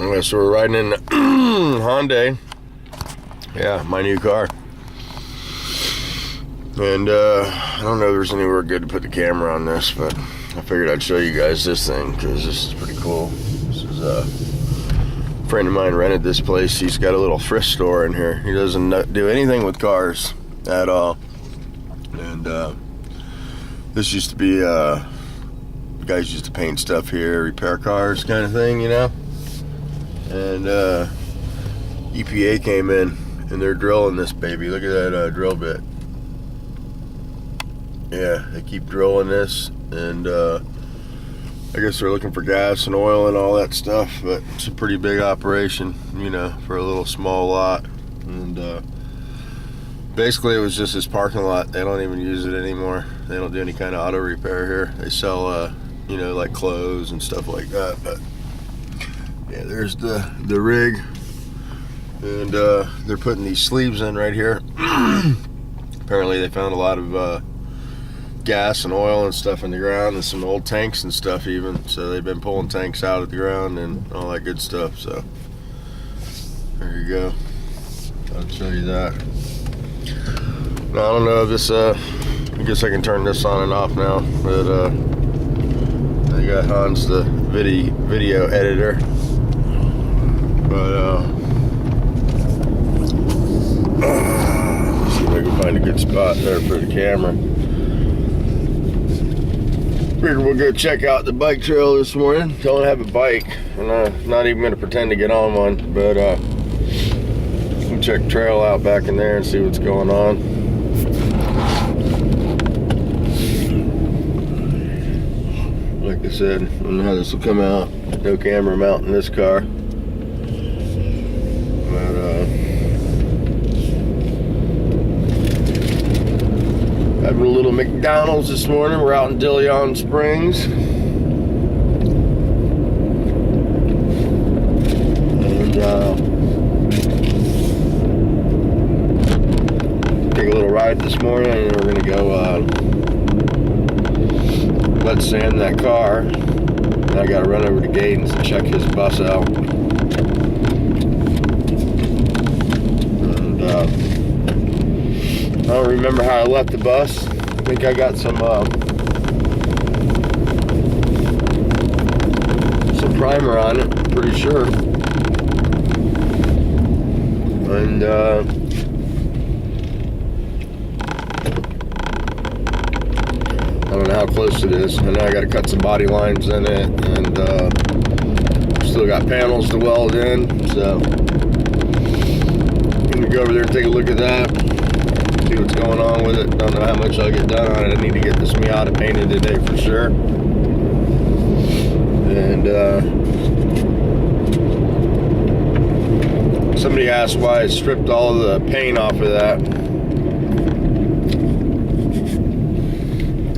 Okay, so we're riding in Hyundai. Yeah, my new car. And I don't know if there's anywhere good to put the camera on this, but I figured I'd show you guys this thing because this is pretty cool. This is a friend of mine rented this place. He's got a little thrift store in here. He doesn't do anything with cars at all. And this used to be guys used to paint stuff here, repair cars kind of thing, you know. And EPA came in and they're drilling this baby. Look at that drill bit. Yeah, they keep drilling this, and I guess they're looking for gas and oil and all that stuff, but it's a pretty big operation, you know, for a little small lot. And basically it was just this parking lot. They don't even use it anymore. They don't do any kind of auto repair here. They sell you know, like clothes and stuff like that. But yeah, there's the rig, and they're putting these sleeves in right here. Apparently they found a lot of gas and oil and stuff in the ground, and some old tanks and stuff even. So they've been pulling tanks out of the ground and all that good stuff. So there you go. I'll show you that. Now, I don't know if this I guess I can turn this on and off now, but I got Hans the video editor, but see if I can find a good spot there for the camera. Figured we'll go check out the bike trail this morning. Don't have a bike, and I'm not even gonna pretend to get on one, but we'll check the trail out back in there and see what's going on. Like I said, I don't know how this will come out. No camera mount in this car. But having a little McDonald's this morning. We're out in DeLeon Springs. And take a little ride this morning, and we're gonna go let's sand that car. And I gotta run over to Gaden's and check his bus out. And I don't remember how I left the bus. I think I got some primer on it, I'm pretty sure. And I don't know how close it is. I know I got to cut some body lines in it, and still got panels to weld in, so I'm gonna go over there and take a look at that, see what's going on with it. Don't know how much I'll get done on it. I need to get this Miata painted today for sure. And somebody asked why I stripped all of the paint off of that.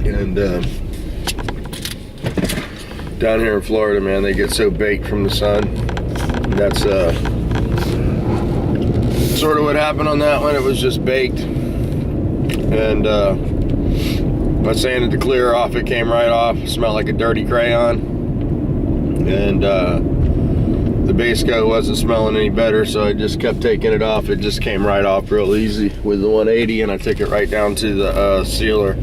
And down here in Florida, man, they get so baked from the sun. That's sort of what happened on that one. It was just baked, and I sanded the clear off. It came right off. It smelled like a dirty crayon, and the base coat wasn't smelling any better, so I just kept taking it off. It just came right off real easy with the 180, and I took it right down to the sealer.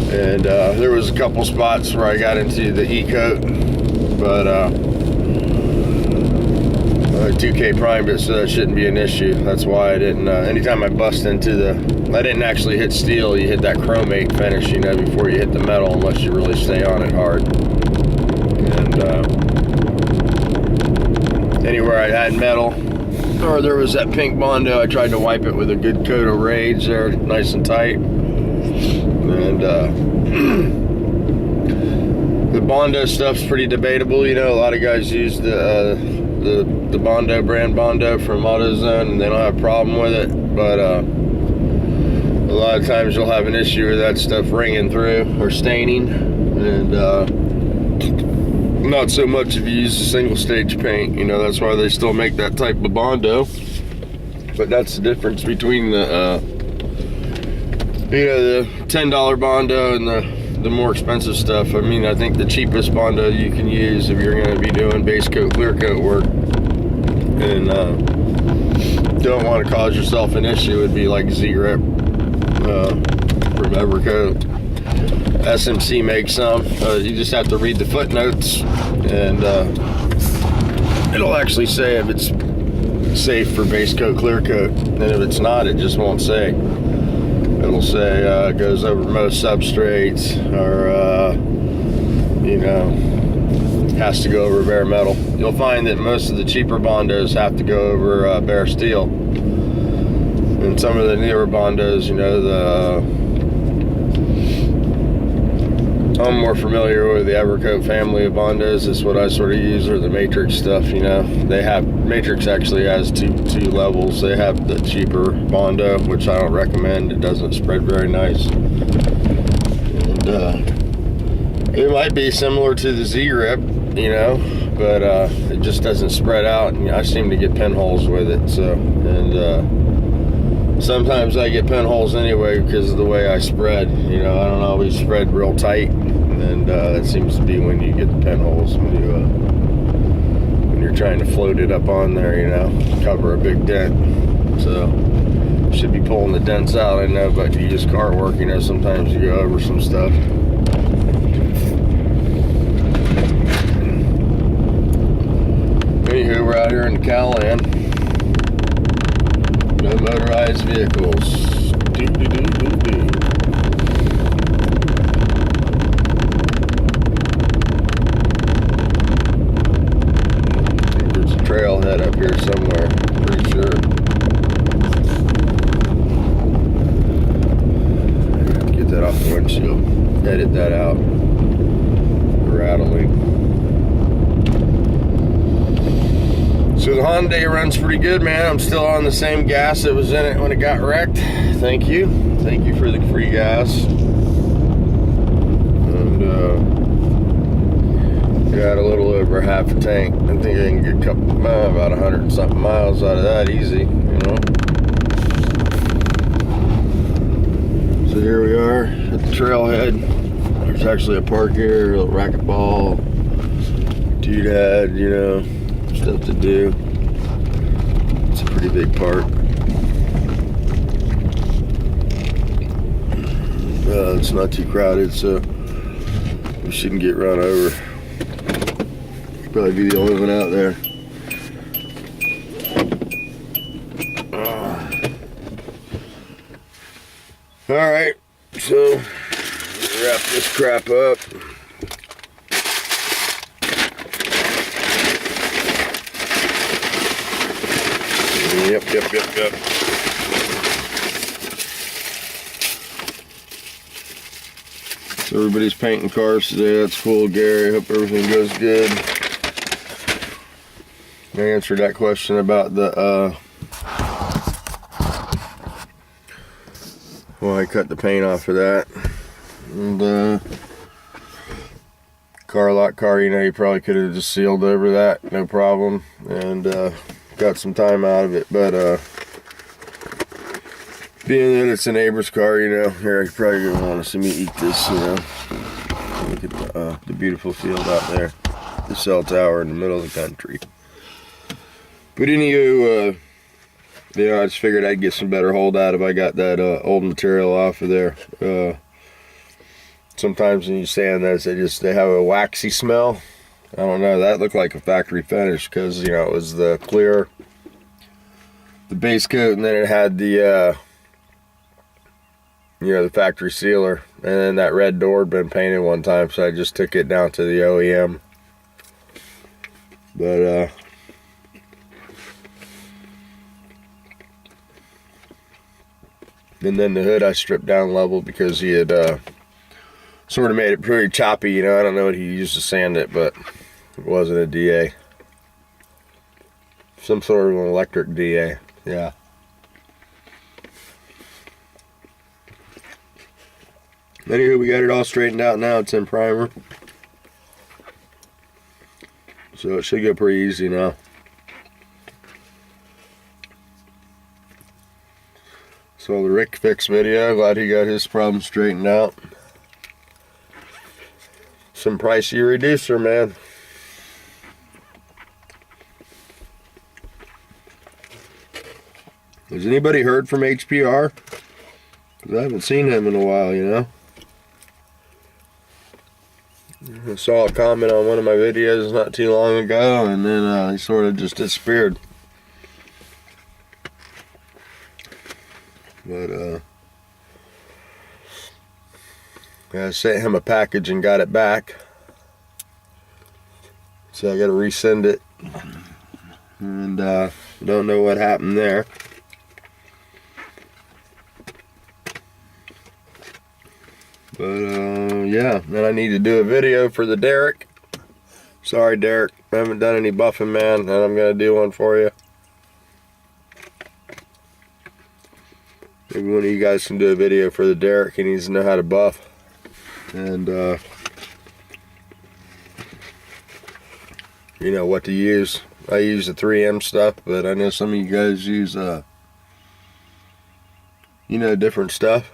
And there was a couple spots where I got into the E-coat, but I 2K primed it, so that shouldn't be an issue. That's why I didn't, anytime I bust into I didn't actually hit steel. You hit that chromate finish, you know, before you hit the metal, unless you really stay on it hard. And anywhere I had metal, or there was that pink Bondo, I tried to wipe it with a good coat of Rage there, nice and tight. And the Bondo stuff's pretty debatable, you know. A lot of guys use the Bondo brand Bondo from AutoZone, and they don't have a problem with it. But a lot of times you'll have an issue with that stuff ringing through or staining, and not so much if you use a single stage paint. You know, that's why they still make that type of Bondo. But that's the difference between the you know, the $10 Bondo and the the more expensive stuff. I mean, I think the cheapest Bondo you can use if you're going to be doing base coat, clear coat work, and don't want to cause yourself an issue, would be like Z-Grip from Evercoat. SMC makes some. You just have to read the footnotes, and it'll actually say if it's safe for base coat, clear coat, and if it's not, it just won't say. It'll say it goes over most substrates, or you know, has to go over bare metal. You'll find that most of the cheaper Bondos have to go over bare steel, and some of the newer Bondos, you know, I'm more familiar with the Evercoat family of Bondos. That's what I sort of use, or the Matrix stuff, you know. They have, Matrix actually has two levels. They have the cheaper Bondo, which I don't recommend. It doesn't spread very nice. And it might be similar to the Z-Grip, you know, but it just doesn't spread out. And I seem to get pinholes with it, so, and sometimes I get pinholes anyway because of the way I spread. You know, I don't always spread real tight, and that seems to be when you get the pinholes, when you're trying to float it up on there, you know, cover a big dent. So should be pulling the dents out. I know, but you use car work, you know, sometimes you go over some stuff. Anywho, we're out here in Calland. No motorized vehicles. There's a trailhead up here somewhere, pretty sure. Get that off the windshield. Edit that out. Rattling. So the Hyundai runs pretty good, man. I'm still on the same gas that was in it when it got wrecked. Thank you. Thank you for the free gas. And got a little over half a tank. I think I can get a couple, about 100 and something miles out of that easy, you know. So here we are at the trailhead. There's actually a park here, a little racquetball, doodad, you know. Stuff to do. It's a pretty big park. It's not too crowded, so we shouldn't get run over. Probably be the only one out there. All right, so wrap this crap up. Yep. So everybody's painting cars today. That's cool, Gary. Hope everything goes good. I answered that question about the well, I cut the paint off of that. And car, you know, you probably could have just sealed over that, no problem. And got some time out of it, but being that it's a neighbor's car, you know, here you're probably gonna want to see me eat this, you know. Look at the beautiful field out there, the cell tower in the middle of the country. But anywho, you know, I just figured I'd get some better hold out if I got that old material off of there. Sometimes when you sand those, they have a waxy smell. I don't know, that looked like a factory finish because, you know, it was the clear, the base coat, and then it had the, you know, the factory sealer. And then that red door had been painted one time, so I just took it down to the OEM. But, and then the hood I stripped down level because he had, sort of made it pretty choppy, you know. I don't know what he used to sand it, but it wasn't a DA. Some sort of an electric DA, yeah. Anyway, we got it all straightened out now. It's in primer. So it should go pretty easy now. So the Rick Fix video, glad he got his problem straightened out. some pricey reducer, man. Has anybody heard from HPR? Because I haven't seen him in a while, you know. I saw a comment on one of my videos not too long ago, and then he sort of just disappeared. But I sent him a package and got it back, so I got to resend it, and don't know what happened there. But yeah, then I need to do a video for the Derek. Sorry, Derek, I haven't done any buffing, man, and I'm gonna do one for you. Maybe one of you guys can do a video for the Derek. He needs to know how to buff. And you know what to use. I use the 3M stuff, but I know some of you guys use you know, different stuff.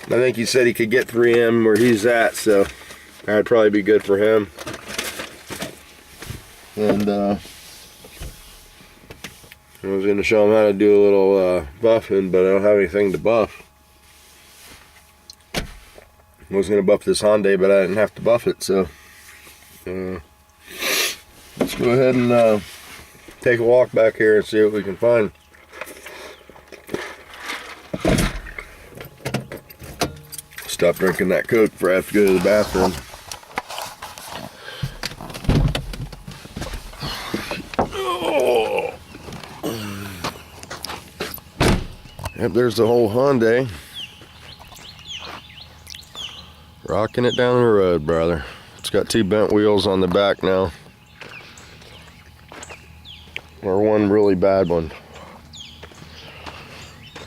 I think he said he could get 3M where he's at, so that'd probably be good for him. And I was going to show him how to do a little buffing, but I don't have anything to buff. I was going to buff this Hyundai, but I didn't have to buff it, so let's go ahead and take a walk back here and see what we can find. Stop drinking that Coke before I have to go to the bathroom. Oh. Yep, there's the whole Hyundai. Rocking it down the road, brother. It's got 2 bent wheels on the back now. Or one really bad one.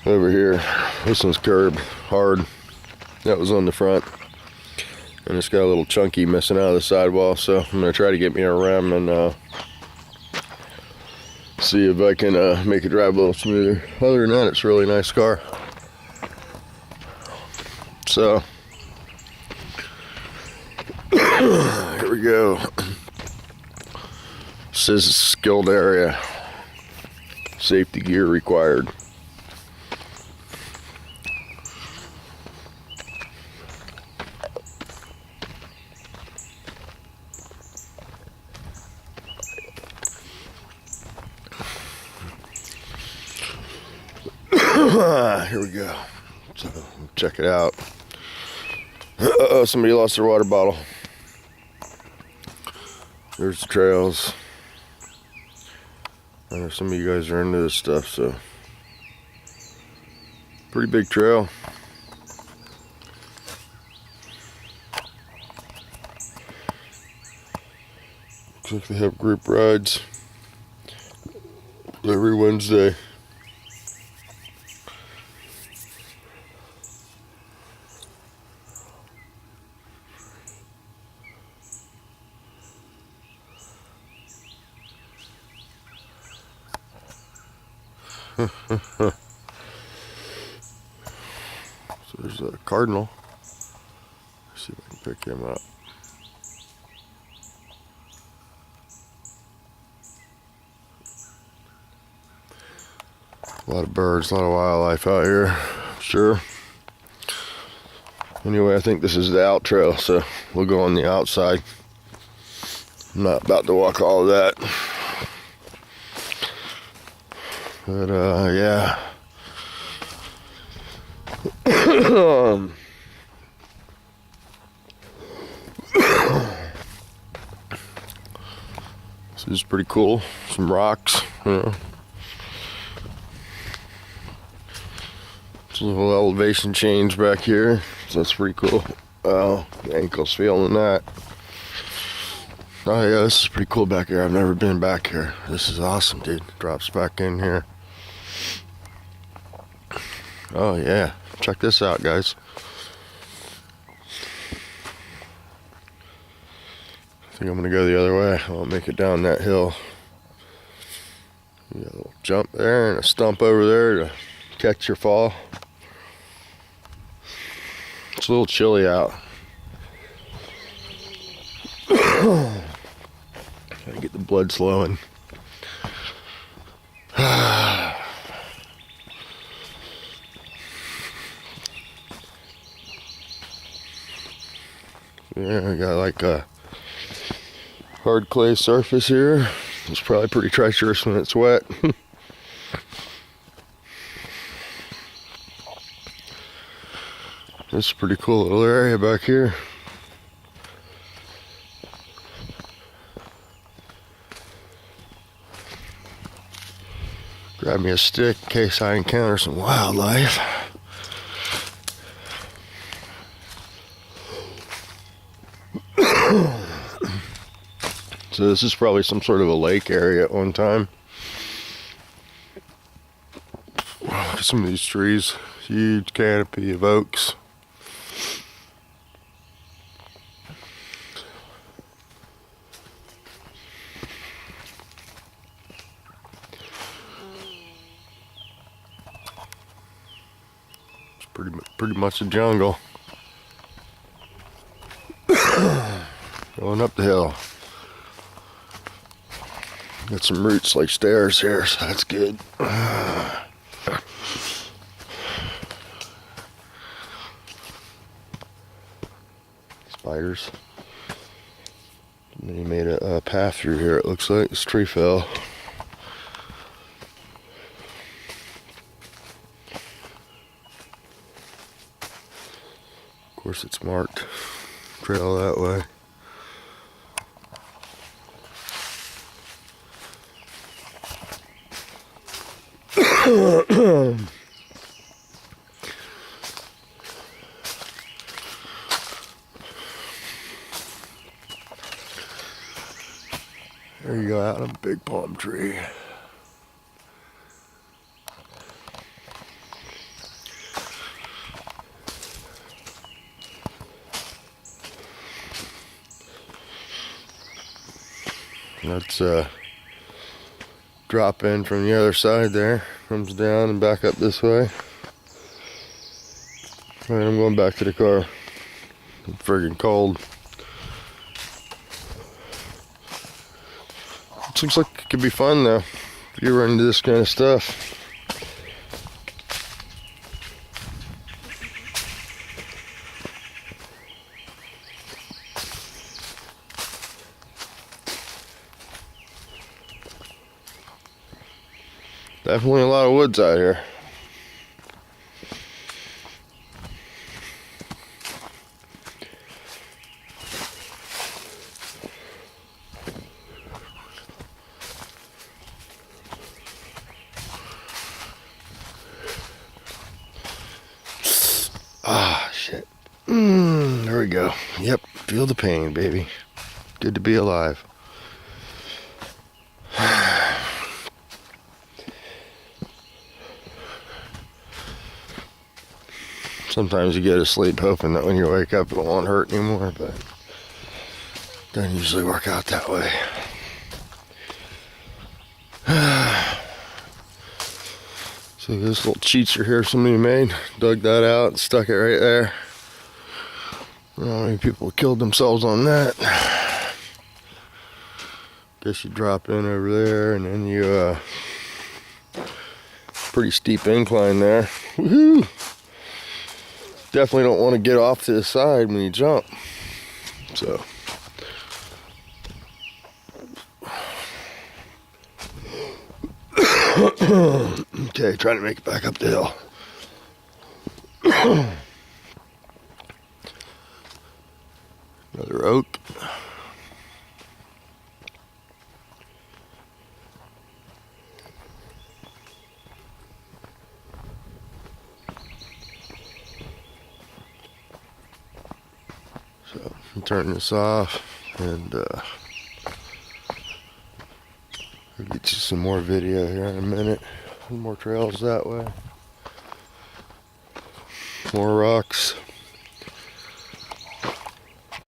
Over here. This one's curbed hard. That was on the front, and it's got a little chunky missing out of the sidewall, so I'm going to try to get me a rim and see if I can make it drive a little smoother. Other than that, it's a really nice car. So here we go. This is a skilled area. Safety gear required. Here we go. So check it out. Uh-oh, somebody lost their water bottle. There's the trails. I know some of you guys are into this stuff, so pretty big trail. Looks like they have group rides every Wednesday. So there's a cardinal. Let's see if I can pick him up. A lot of birds, a lot of wildlife out here, sure. Anyway, I think this is the out trail, so we'll go on the outside. I'm not about to walk all of that. But yeah. This is pretty cool. Some rocks, you know. It's a little elevation change back here, so that's pretty cool. Oh, the ankle's feeling that. Oh yeah, this is pretty cool back here. I've never been back here. This is awesome, dude. Drops back in here. Oh yeah, check this out, guys. I think I'm gonna go the other way. I won't make it down that hill. You got a little jump there and a stump over there to catch your fall. It's a little chilly out. Gotta get the blood flowing. Yeah, I got like a hard clay surface here. It's probably pretty treacherous when it's wet. This is a pretty cool little area back here. Grab me a stick in case I encounter some wildlife. So this is probably some sort of a lake area at one time. Some of these trees, huge canopy of oaks. It's pretty much a jungle. Going up the hill. Got some roots like stairs here, so that's good. Spiders. And then he made a path through here, it looks like. This tree fell. Of course it's marked. Trail that way. There you go, out of a big palm tree. That's drop in from the other side there. Comes down and back up this way. Alright, I'm going back to the car. I'm friggin' cold. It looks like it could be fun though, if you run into this kind of stuff. Definitely a lot of woods out here. Ah, shit. There we go. Yep, feel the pain, baby. Good to be alive. Sometimes you go to sleep hoping that when you wake up it won't hurt anymore, but it doesn't usually work out that way. So this little cheater here somebody made, dug that out and stuck it right there. I don't know how many people killed themselves on that. Guess you drop in over there and then you pretty steep incline there. Woohoo! Definitely don't want to get off to the side when you jump. So okay, trying to make it back up the hill. Another oak. So I'm turning this off and I'll get you some more video here in a minute. More trails that way. More rocks.